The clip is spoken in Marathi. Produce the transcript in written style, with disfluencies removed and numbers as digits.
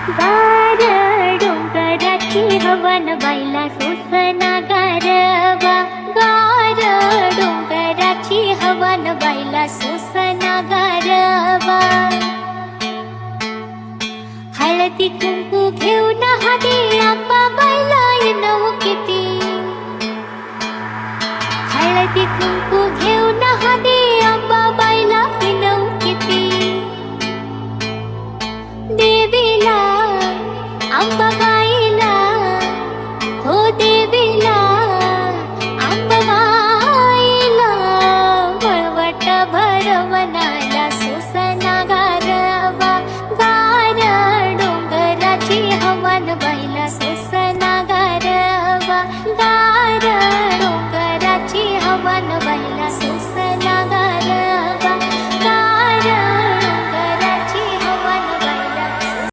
गार डोंगराची हवा न बाईला सोसना गारवा. गार डोंगराची हवा न बाईला सोसना गारवा. हळदी कुंकू घेऊन हाती आंबा बाईला येणं किती. हळदी कुंकू घेऊन हाती आंबा बाईला येणं किती. देवीला आंबा